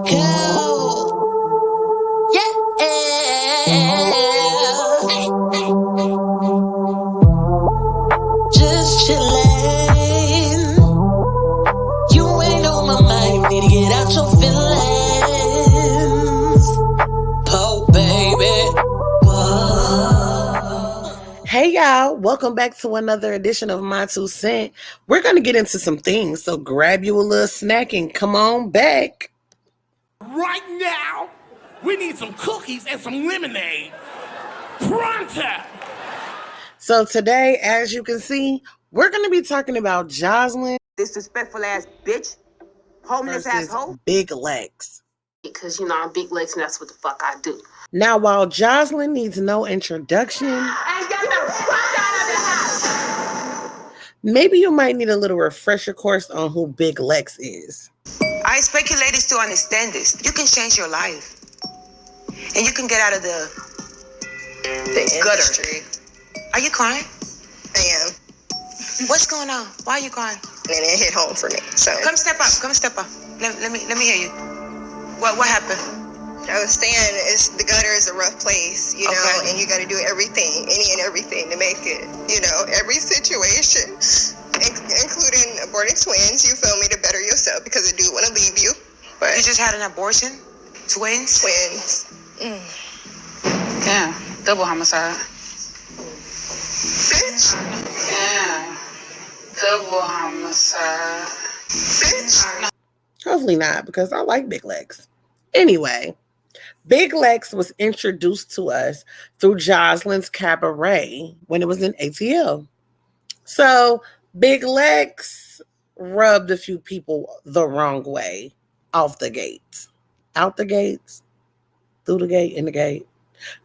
TheeEnicole. Yeah. Hey, hey. Just chillin'. You ain't on my mind. You need to get out your feelings. Oh, baby. Whoa. Hey, y'all. Welcome back to another edition of My2Cents. We're going to get into some things, so grab you a little snack and come on back. Right now, we need some cookies and some lemonade. Pronto! So today, as you can see, we're going to be talking about Jocelyn Disrespectful ass bitch. Homeless versus asshole. Big Lex. Because, I'm big legs and that's what the fuck I do. Now, while Jocelyn needs no introduction, And get the fuck out of the house! maybe you might need a little refresher course on who Big Lex is. I expect you ladies to understand this. You can change your life. And you can get out of the gutter. Industry. Are you crying? I am. What's going on? Why are you crying? And it hit home for me. So Come step up. Let me hear you. What happened? I was saying the gutter is a rough place, you know, Okay. and you got to do everything, any and everything to make it, every situation, including aborting twins, you feel me, to better yourself because I do want to leave you. But You just had an abortion? Twins? twins. Damn, double homicide. Bitch. Damn, double homicide. Bitch. Hopefully not, because I like Big Lex. Anyway, Big Lex was introduced to us through Jocelyn's cabaret when it was in ATL. So Big Lex rubbed a few people the wrong way off the gate. Out the gates, through the gate, in the gate.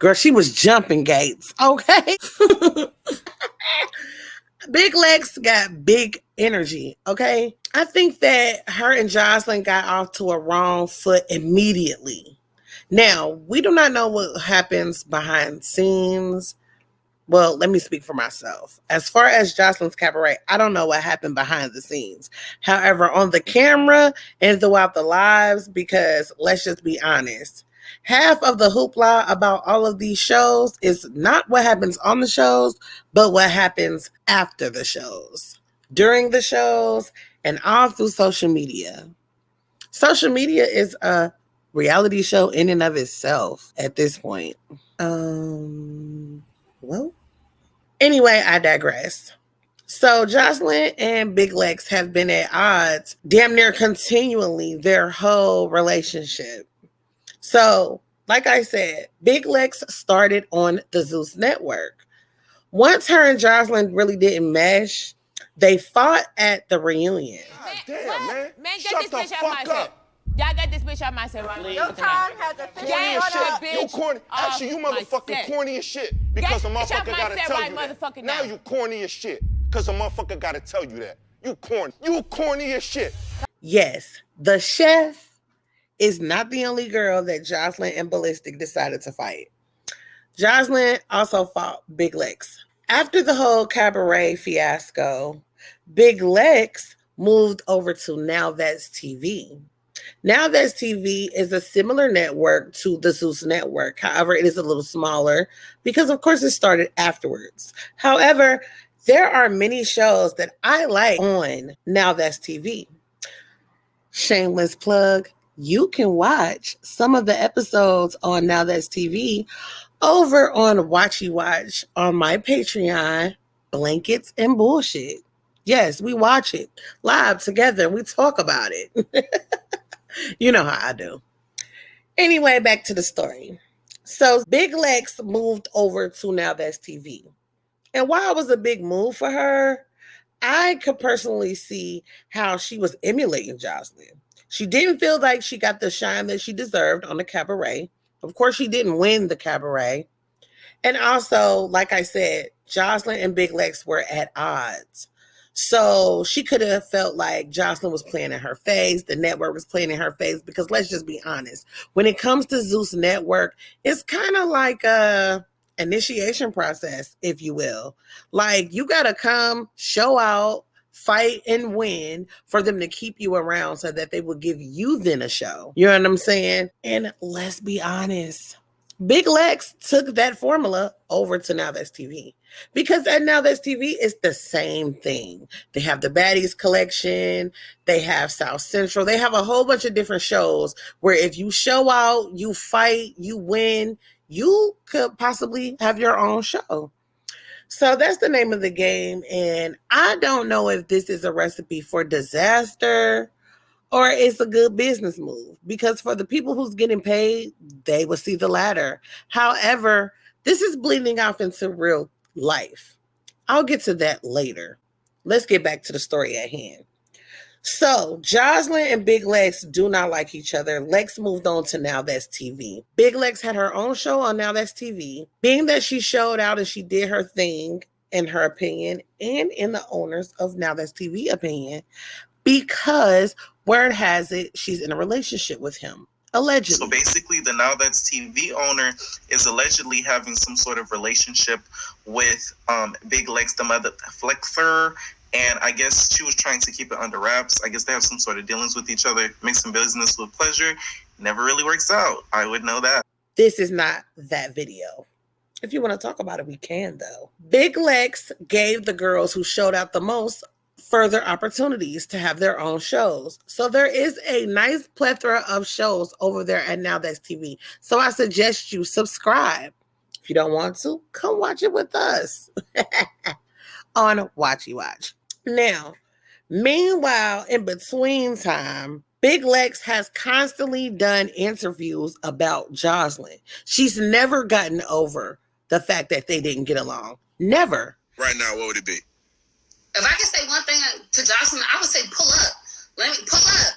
Girl, she was jumping gates, okay? Big Lex got big energy, okay? I think that her and Jocelyn got off to a wrong foot immediately. Now, we do not know what happens behind the scenes. Well, let me speak for myself. As far as Jocelyn's cabaret, I don't know what happened behind the scenes. However, on the camera and throughout the lives, because let's just be honest, half of the hoopla about all of these shows is not what happens on the shows, but what happens after the shows, during the shows, and all through social media. Social media is a reality show in and of itself at this point. Well, anyway, I digress. So Jocelyn and Big Lex have been at odds damn near continually their whole relationship. So, like I said, Big Lex started on the Zeus network. Once her and Jocelyn really didn't mesh, they fought at the reunion. Damn, man. Man, get Shut this the bitch out fuck my set. up. Y'all get this bitch out my set right now. Your time has a Corny as shit. You bitch corny. Actually, you off my motherfucking set. corny as shit. Because a Get this bitch motherfucker off my gotta set tell right you that. motherfucking Now now. you corny as shit. Because a motherfucker gotta tell you that. You corny. You corny as shit. Yes, the chef is not the only girl that Jocelyn and Ballistic decided to fight. Jocelyn also fought Big Lex. After the whole cabaret fiasco, Big Lex moved over to Now That's TV. Now That's TV is a similar network to the Zeus network. However, it is a little smaller because, of course, it started afterwards. However, there are many shows that I like on Now That's TV. Shameless plug, you can watch some of the episodes on Now That's TV over on Watchy Watch on my Patreon, Blankets and Bullshit. Yes, we watch it live together. We talk about it. You know how I do. Anyway, back to the story. So Big Lex moved over to Now That's TV. And while it was a big move for her, I could personally see how she was emulating Jocelyn. She didn't feel like she got the shine that she deserved on the cabaret. Of course, she didn't win the cabaret. And also, like I said, Jocelyn and Big Lex were at odds. So she could have felt like Jocelyn was playing in her face. The network was playing in her face because let's just be honest. When it comes to Zeus Network, it's kind of like a initiation process, if you will. Like you got to come, show out, fight and win for them to keep you around so that they will give you then a show. You know what I'm saying? And let's be honest. Big Lex took that formula over to Now That's TV. Because at Now That's TV, it's the same thing. They have the Baddies collection. They have South Central. They have a whole bunch of different shows where if you show out, you fight, you win, you could possibly have your own show. So that's the name of the game. And I don't know if this is a recipe for disaster or it's a good business move, because for the people who's getting paid, they will see the latter. However, this is bleeding off into real life. I'll get to that later. Let's get back to the story at hand. So, Jocelyn and Big Lex do not like each other. Lex moved on to Now That's TV. Big Lex had her own show on Now That's TV. Being that she showed out and she did her thing, in her opinion, and in the owners of Now That's TV opinion, because word has it, she's in a relationship with him. Allegedly. So basically, the Now That's TV owner is allegedly having some sort of relationship with Big Lex, the mother flexer. And I guess she was trying to keep it under wraps. I guess they have some sort of dealings with each other, mixing business with pleasure. Never really works out. I would know that. This is not that video. If you want to talk about it, we can, though. Big Lex gave the girls who showed out the most further opportunities to have their own shows. So there is a nice plethora of shows over there at Now That's TV. So I suggest you subscribe. If you don't want to, come watch it with us on Watchy Watch. Now, meanwhile, in between time, Big Lex has constantly done interviews about Jocelyn. She's never gotten over the fact that they didn't get along. Never. Right now, what would it be? If I can say one thing to Jocelyn, I would say pull up. Let me pull up.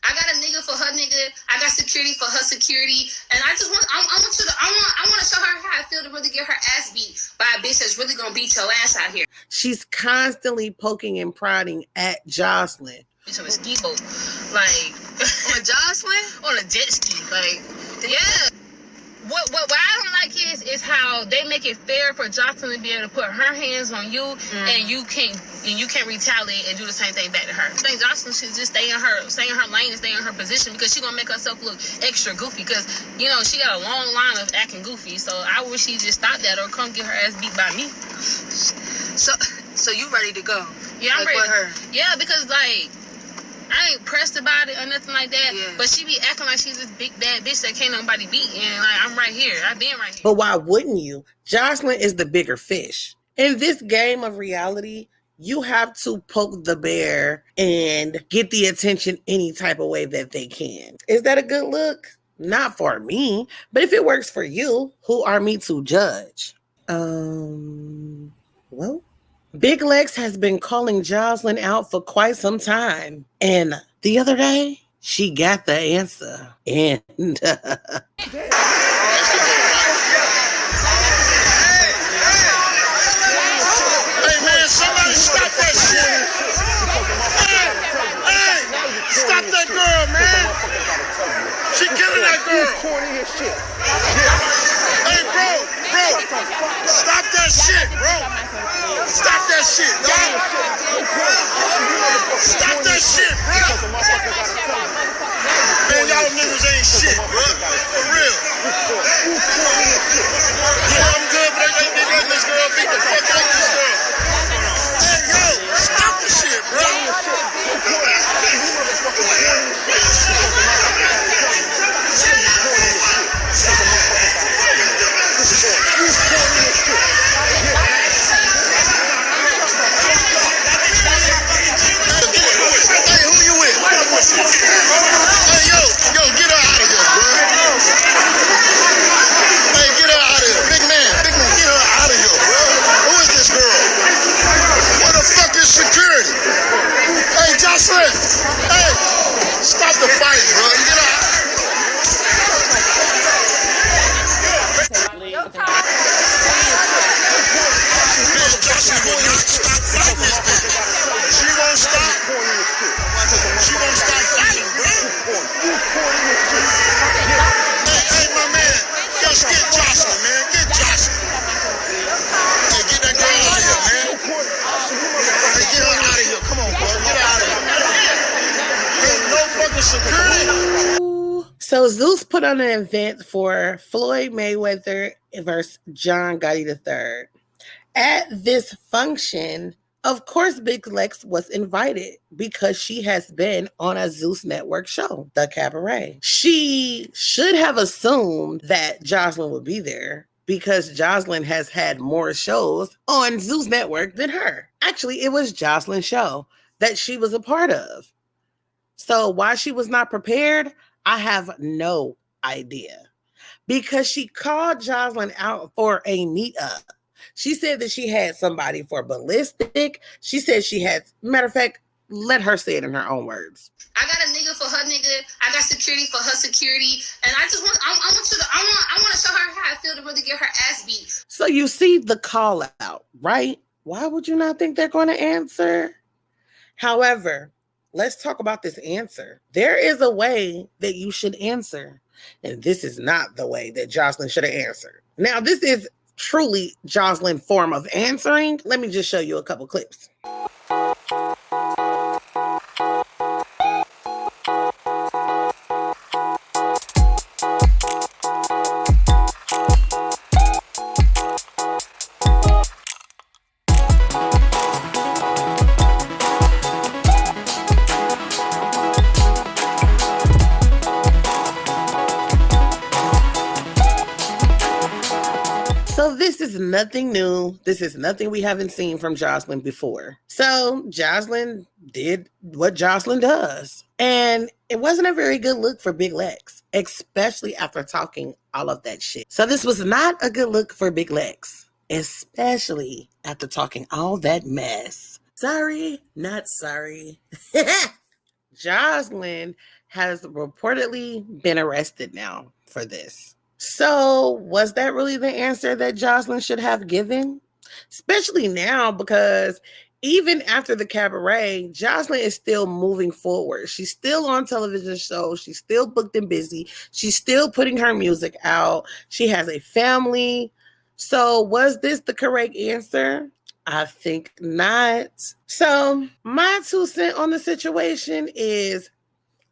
I got a nigga for her nigga. I got security for her security. And I just want, I want to show her how I feel to really get her ass beat by a bitch that's really going to beat your ass out here. She's constantly poking and prodding at Jocelyn. On a ski boat. Like, on Jocelyn? On a jet ski. Like, yeah. What I don't like is how they make it fair for Jocelyn to be able to put her hands on you, and you can't retaliate and do the same thing back to her. I think Jocelyn should just stay in her lane and stay in her position, because she's gonna make herself look extra goofy, because you know she got a long line of acting goofy. So I wish she just stop that or come get her ass beat by me. So you ready to go? Yeah, I'm ready. With her. Yeah, because like, I ain't pressed about it or nothing like that, but she be acting like she's this big bad bitch that can't nobody beat, and like, I'm right here. I've been right here. But why wouldn't you? Jocelyn is the bigger fish. In this game of reality, you have to poke the bear and get the attention any type of way that they can. Is that a good look? Not for me, but if it works for you, who are me to judge? Well, Big Lex has been calling Jocelyn out for quite some time. And the other day, she got the answer. And Hey, man, somebody stop that shit. Hey, stop that girl, man. She killing that girl. Hey, bro, stop that shit, bro. Stop that shit, dog. Stop that shit, bro. Man, y'all niggas ain't shit, bro. For real. Yeah, I'm good, but they let this girl beat the fuck out of this girl. Hey, yo, stop the shit, bro. Hey, who you with? Hey, yo, get her out of here, bro. this shit was crazy. So Zeus put on an event for Floyd Mayweather versus John Gotti III. At this function, of course, Big Lex was invited because she has been on a Zeus Network show, The Cabaret. She should have assumed that Jocelyn would be there because Jocelyn has had more shows on Zeus Network than her. Actually, it was Jocelyn's show that she was a part of. So why she was not prepared, I have no idea. Because she called Jocelyn out for a meetup. She said that she had somebody for ballistic. She said she had, matter of fact, let her say it in her own words. I got a nigga for her nigga. I got security for her security. And I just want, I want to show her how I feel to really get her ass beat. So you see the call out, right? Why would you not think they're going to answer? However, let's talk about this answer. There is a way that you should answer. And this is not the way that Jocelyn should have answered. Now, this is truly Jocelyn's form of answering. Let me just show you a couple clips. So this is nothing new. This is nothing we haven't seen from Jocelyn before. So Jocelyn did what Jocelyn does. And it wasn't a very good look for Big Lex, especially after talking all of that shit. So this was not a good look for Big Lex, especially after talking all that mess. Sorry, not sorry. Jocelyn has reportedly been arrested now for this. So was that really the answer that Jocelyn should have given? Especially now, because even after the cabaret, Jocelyn is still moving forward. She's still on television shows. She's still booked and busy. She's still putting her music out. She has a family. So was this the correct answer? I think not. So my 2 cents on the situation is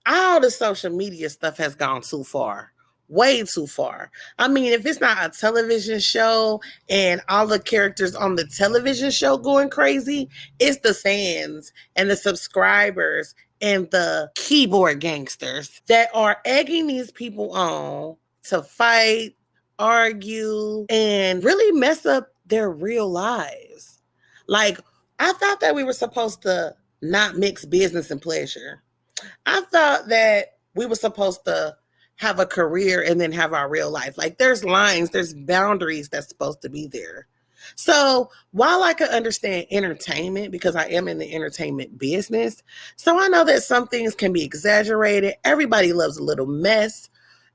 all the social media stuff has gone too far. Way too far. I mean, if it's not a television show and all the characters on the television show going crazy, it's the fans and the subscribers and the keyboard gangsters that are egging these people on to fight, argue, and really mess up their real lives. Like, I thought that we were supposed to not mix business and pleasure. I thought that we were supposed to have a career and then have our real life. Like, there's lines, there's boundaries that's supposed to be there. So while I could understand entertainment, because I am in the entertainment business, so I know that some things can be exaggerated. Everybody loves a little mess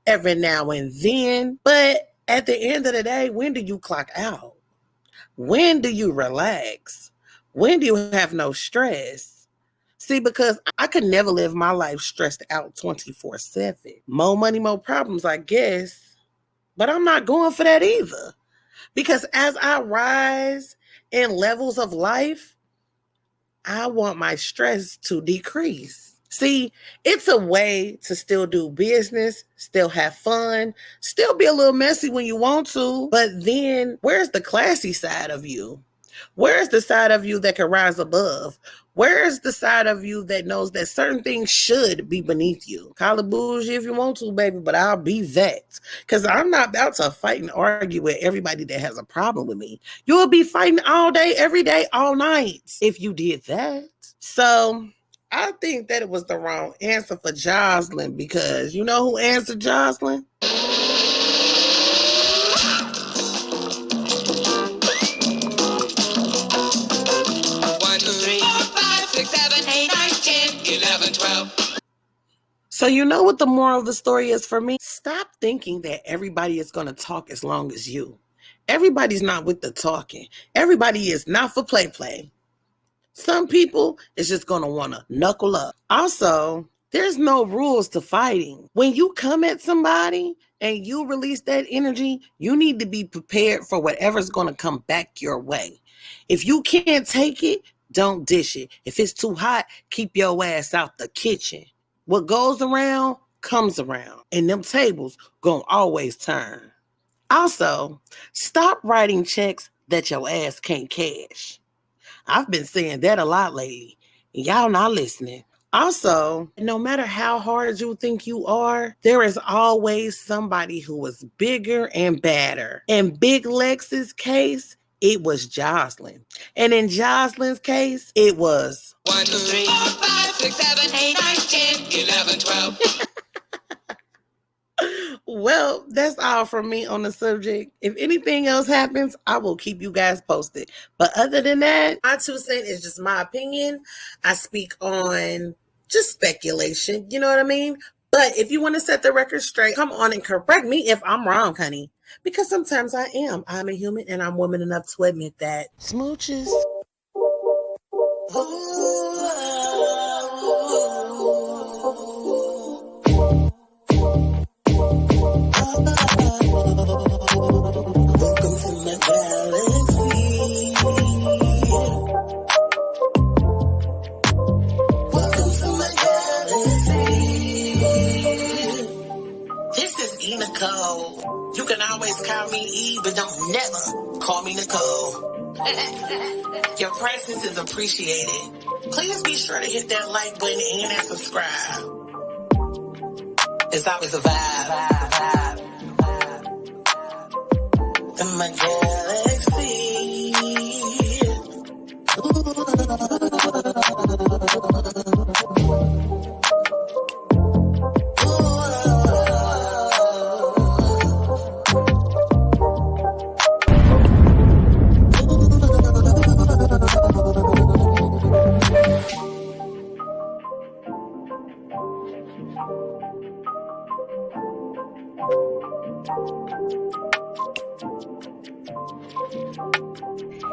every now and then. But at the end of the day, when do you clock out? When do you relax? When do you have no stress? See, because I could never live my life stressed out 24/7. More money, more problems, I guess. But I'm not going for that either. Because as I rise in levels of life, I want my stress to decrease. See, it's a way to still do business, still have fun, still be a little messy when you want to. But then where's the classy side of you? Where's the side of you that can rise above? Where's the side of you that knows that certain things should be beneath you? Call it bougie if you want to, baby, but I'll be that. Because I'm not about to fight and argue with everybody that has a problem with me. You'll be fighting all day, every day, all night if you did that. So I think that it was the wrong answer for Jocelyn, because you know who answered Jocelyn? So you know what the moral of the story is for me? Stop thinking that everybody is going to talk as long as you. Everybody's not with the talking. Everybody is not for play. Some people is just going to want to knuckle up. Also, there's no rules to fighting. When you come at somebody and you release that energy, you need to be prepared for whatever's going to come back your way. If you can't take it, don't dish it. If it's too hot, keep your ass out the kitchen. What goes around comes around, and them tables gonna always turn. Also, stop writing checks that your ass can't cash. I've been saying that a lot lately, and y'all not listening. Also, no matter how hard you think you are, there is always somebody who is bigger and badder. In Big Lex's case, it was Jocelyn. And in Jocelyn's case, it was 1, 2, 3, 4, 5, 6, 7, 8, 9, 10, 11, 12. Well, that's all from me on the subject. If anything else happens, I will keep you guys posted. But other than that, my 2 cents is just my opinion. I speak on just speculation, you know what I mean? But if you want to set the record straight, come on and correct me if I'm wrong, honey. Because sometimes I am. I'm a human and I'm woman enough to admit that. Smooches. TheeEnicole. You can always call me E, but don't never call me Nicole. Your presence is appreciated. Please be sure to hit that like button and that subscribe. It's always a vibe. In my galaxy.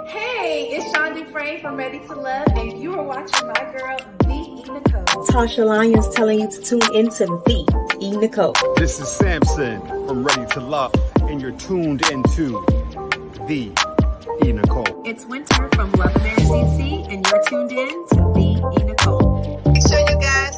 Hey, it's Shonda Frey from Ready to Love, and you are watching my girl, TheeEnicole. Tasha Lyons telling you to tune into TheeEnicole. This is Samson from Ready to Love, and you're tuned into TheeEnicole. It's Winter from Love America CC, and you're tuned in to TheeEnicole. Make sure you guys